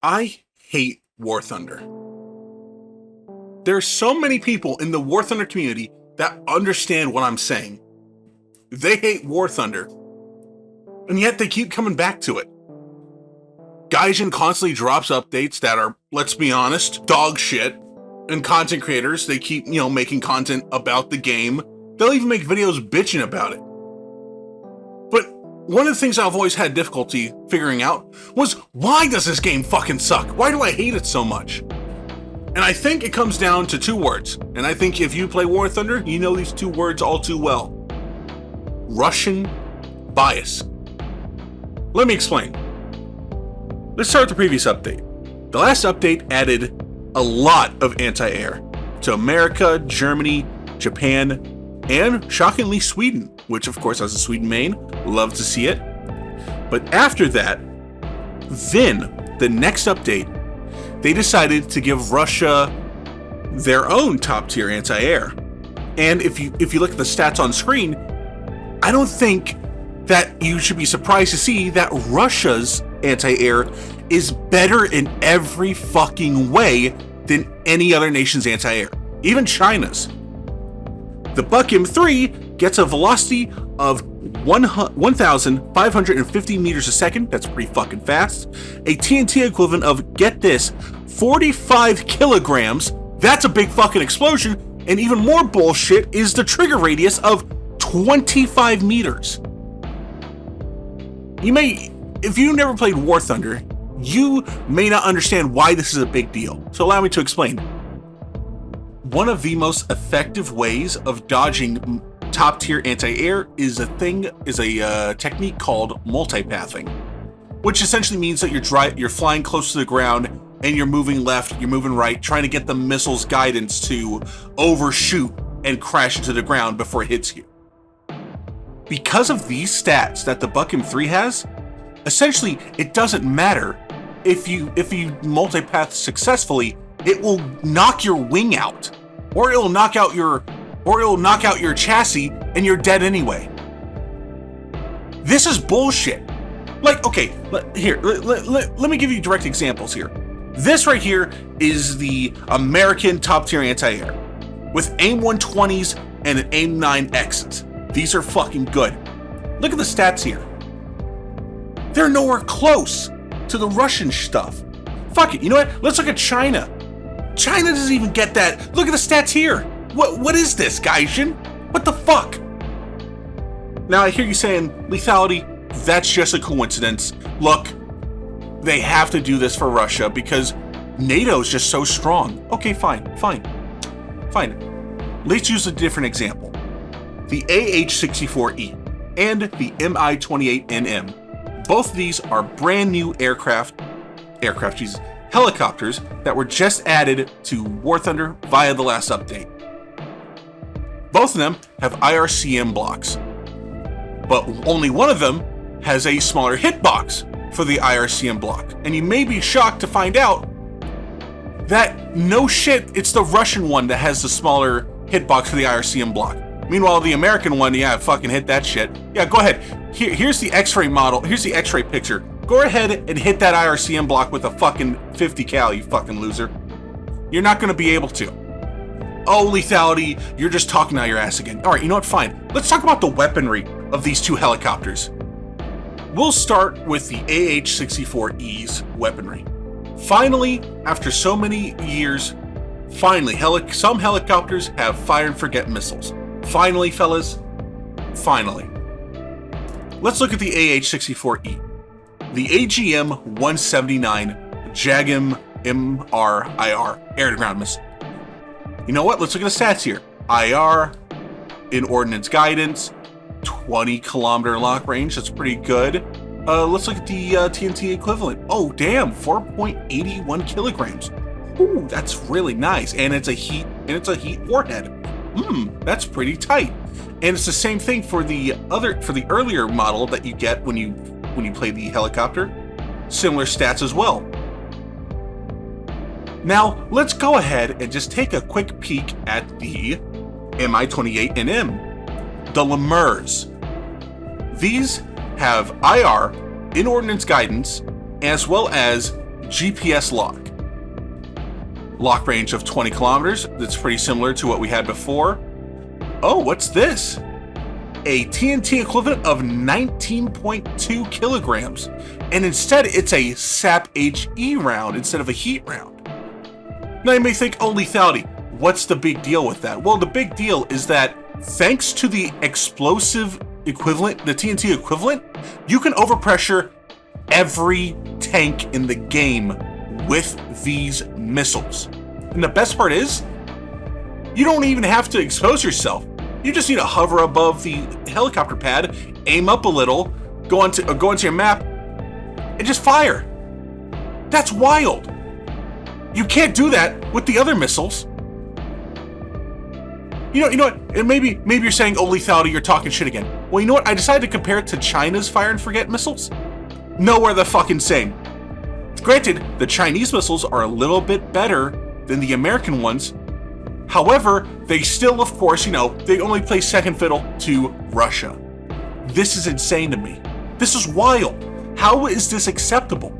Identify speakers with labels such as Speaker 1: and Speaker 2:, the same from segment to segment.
Speaker 1: I hate War Thunder. There are so many people in the War Thunder community that understand what I'm saying. They hate War Thunder, and yet they keep coming back to it. Gaijin constantly drops updates that are, let's be honest, dog shit. And content creators, they keep, making content about the game. They'll even make videos bitching about it. But one of the things I've always had difficulty figuring out was, why does this game fucking suck? Why do I hate it so much? And I think it comes down to two words. And I think if you play War Thunder, you know these two words all too well. Russian bias. Let me explain. Let's start with the previous update. The last update added a lot of anti-air to America, Germany, Japan, and shockingly Sweden, which of course has a Sweden main. Love to see it. But after that, then the next update, they decided to give Russia their own top tier anti-air. And if you look at the stats on screen, I don't think that you should be surprised to see that Russia's anti-air is better in every fucking way than any other nation's anti-air, even China's. The Buck M3 gets a velocity of 1,550 meters a second. That's pretty fucking fast. A TNT equivalent of, get this, 45 kilograms. That's a big fucking explosion. And even more bullshit is the trigger radius of 25 meters. If you never played War Thunder, you may not understand why this is a big deal. So allow me to explain. One of the most effective ways of dodging top tier anti-air is a technique called multipathing, which essentially means that you're flying close to the ground and you're moving left, you're moving right, trying to get the missile's guidance to overshoot and crash into the ground before it hits you. Because of these stats that the Buck M3 has, essentially it doesn't matter if you multipath successfully, it will knock your wing out, or it'll knock out your chassis, and you're dead anyway. This is bullshit. Like, okay, let me give you direct examples here. This right here is the American top tier anti-air with AIM 120s and an AIM 9Xs. These are fucking good. Look at the stats here. They're nowhere close to the Russian stuff. Fuck it, you know what? Let's look at China. China doesn't even get that. Look at the stats here. What is this, Gaijin? What the fuck? Now I hear you saying, lethality, that's just a coincidence. Look, they have to do this for Russia because NATO's just so strong. Okay, fine. Let's use a different example. The AH-64E and the Mi-28NM. Both of these are brand new helicopters that were just added to War Thunder via the last update. Both of them have IRCM blocks, but only one of them has a smaller hitbox for the IRCM block. And you may be shocked to find out that no shit, it's the Russian one that has the smaller hitbox for the IRCM block. Meanwhile, the American one, yeah, fucking hit that shit. Yeah, go ahead. Here's the X-ray model. Here's the X-ray picture. Go ahead and hit that IRCM block with a fucking 50 cal, you fucking loser. You're not going to be able to. Oh, lethality, you're just talking out your ass again. All right, you know what? Fine. Let's talk about the weaponry of these two helicopters. We'll start with the AH-64E's weaponry. Finally, after so many years, some helicopters have fire and forget missiles. Finally, fellas, finally. Let's look at the AH-64E. The AGM-179 JAGM MRIR air-to-ground missile. You know what? Let's look at the stats here. IR, in ordnance guidance, 20 kilometer lock range. That's pretty good. Let's look at the TNT equivalent. Oh, damn, 4.81 kilograms. Ooh, that's really nice. And it's a heat warhead. That's pretty tight. And it's the same thing for the earlier model that you get when you play the helicopter. Similar stats as well. Now, let's go ahead and just take a quick peek at the Mi-28NM, the Lemurs. These have IR, in ordnance guidance, as well as GPS lock. Lock range of 20 kilometers. That's pretty similar to what we had before. Oh, what's this? A TNT equivalent of 19.2 kilograms. And instead, it's a SAP-HE round instead of a heat round. Now you may think, oh, lethality. What's the big deal with that? Well, the big deal is that thanks to the explosive equivalent, the TNT equivalent, you can overpressure every tank in the game with these missiles. And the best part is, you don't even have to expose yourself. You just need to hover above the helicopter pad, aim up a little, go onto your map, and just fire. That's wild. You can't do that with the other missiles. You know what? And maybe you're saying, oh, lethality, you're talking shit again. Well, you know what? I decided to compare it to China's fire and forget missiles. Nowhere the fucking same. Granted, the Chinese missiles are a little bit better than the American ones. However, they still, of course, they only play second fiddle to Russia. This is insane to me. This is wild. How is this acceptable?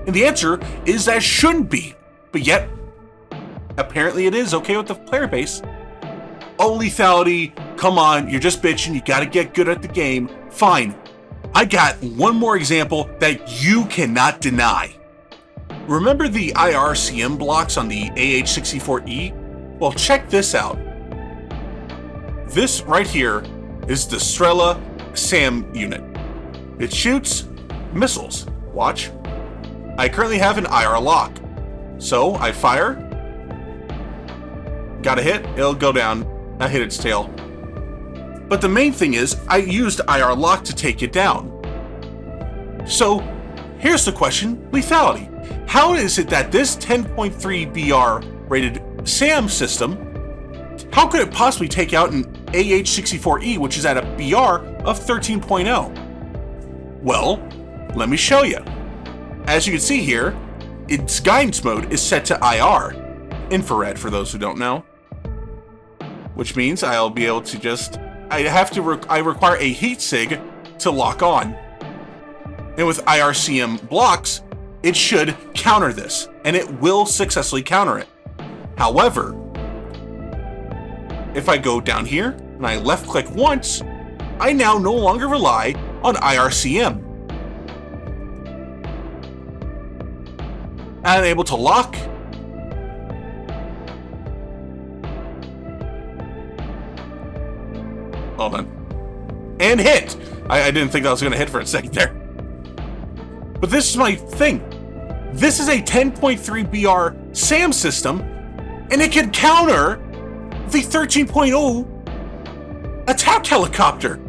Speaker 1: And the answer is that it shouldn't be. But yet, apparently it is okay with the player base. Oh, lethality, come on, you're just bitching, you gotta get good at the game. Fine. I got one more example that you cannot deny. Remember the IRCM blocks on the AH-64E? Well, check this out. This right here is the Strela SAM unit. It shoots missiles. Watch. I currently have an IR lock. So I fire. Got a hit, it'll go down. I hit its tail. But the main thing is, I used IR lock to take it down. So, here's the question, lethality. How is it that this 10.3 BR rated SAM system, how could it possibly take out an AH-64E, which is at a BR of 13.0? Well, let me show you. As you can see here, its guidance mode is set to IR, infrared for those who don't know. Which means I'll be able to I require a heat sig to lock on. And with IRCM blocks, it should counter this, and it will successfully counter it. However, if I go down here and I left click once, I now no longer rely on IRCM. I'm able to lock. Hold on. And hit! I didn't think that was going to hit for a second there. But this is my thing. This is a 10.3 BR SAM system, and it can counter the 13.0 attack helicopter.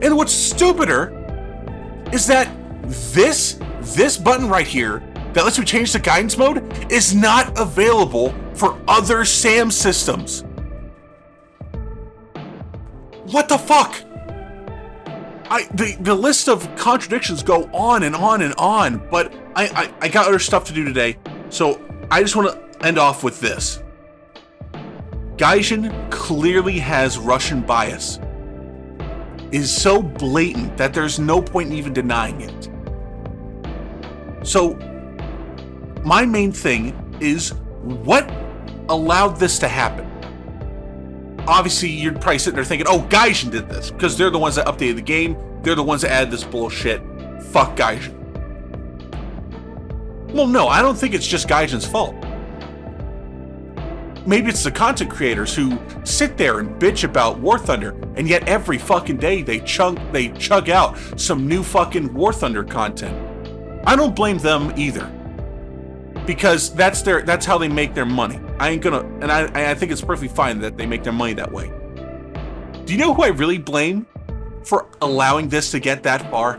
Speaker 1: And what's stupider is that this button right here that lets me change the guidance mode is not available for other SAM systems. What the fuck? The list of contradictions go on and on and on, but I got other stuff to do today, so I just want to end off with this. Gaijin clearly has Russian bias. It is so blatant that there's no point in even denying it. So, my main thing is, what allowed this to happen? Obviously, you're probably sitting there thinking, oh, Gaijin did this, because they're the ones that updated the game, they're the ones that added this bullshit. Fuck Gaijin. Well, no, I don't think it's just Gaijin's fault. Maybe it's the content creators who sit there and bitch about War Thunder, and yet every fucking day they chug out some new fucking War Thunder content. I don't blame them either, because that's how they make their money. I think it's perfectly fine that they make their money that way. Do you know who I really blame for allowing this to get that far?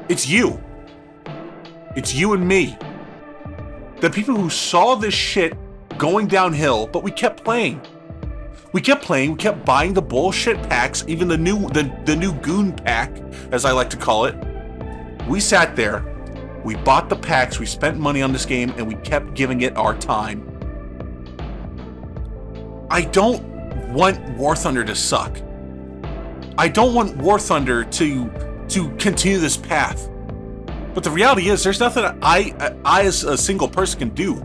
Speaker 1: It's you. It's you and me. The people who saw this shit going downhill, but we kept playing. We kept buying the bullshit packs, even the new goon pack, as I like to call it. We sat there, we bought the packs, we spent money on this game, and we kept giving it our time. I don't want War Thunder to suck. I don't want War Thunder to continue this path. But the reality is, there's nothing I as a single person can do.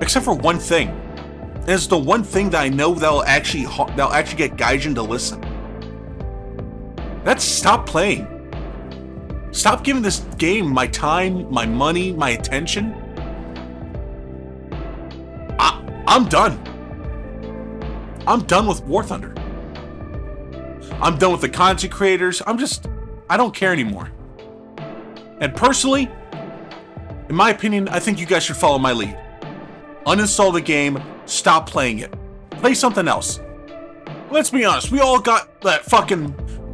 Speaker 1: Except for one thing. And it's the one thing that I know that'll actually get Gaijin to listen. That's stop playing. Stop giving this game my time, my money, my attention. I'm done. I'm done with War Thunder. I'm done with the content creators. I don't care anymore. And personally, in my opinion, I think you guys should follow my lead. Uninstall the game, stop playing it. Play something else. Let's be honest, we all got that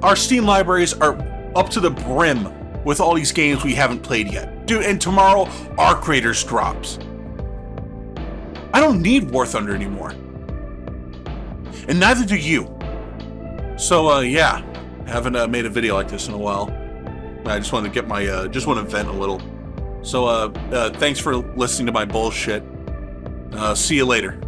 Speaker 1: our Steam libraries are up to the brim with all these games we haven't played yet. Dude, and tomorrow, Arc Raiders drops. I don't need War Thunder anymore. And neither do you. So, yeah. I haven't made a video like this in a while. I just wanted to get just want to vent a little. So, thanks for listening to my bullshit. See you later.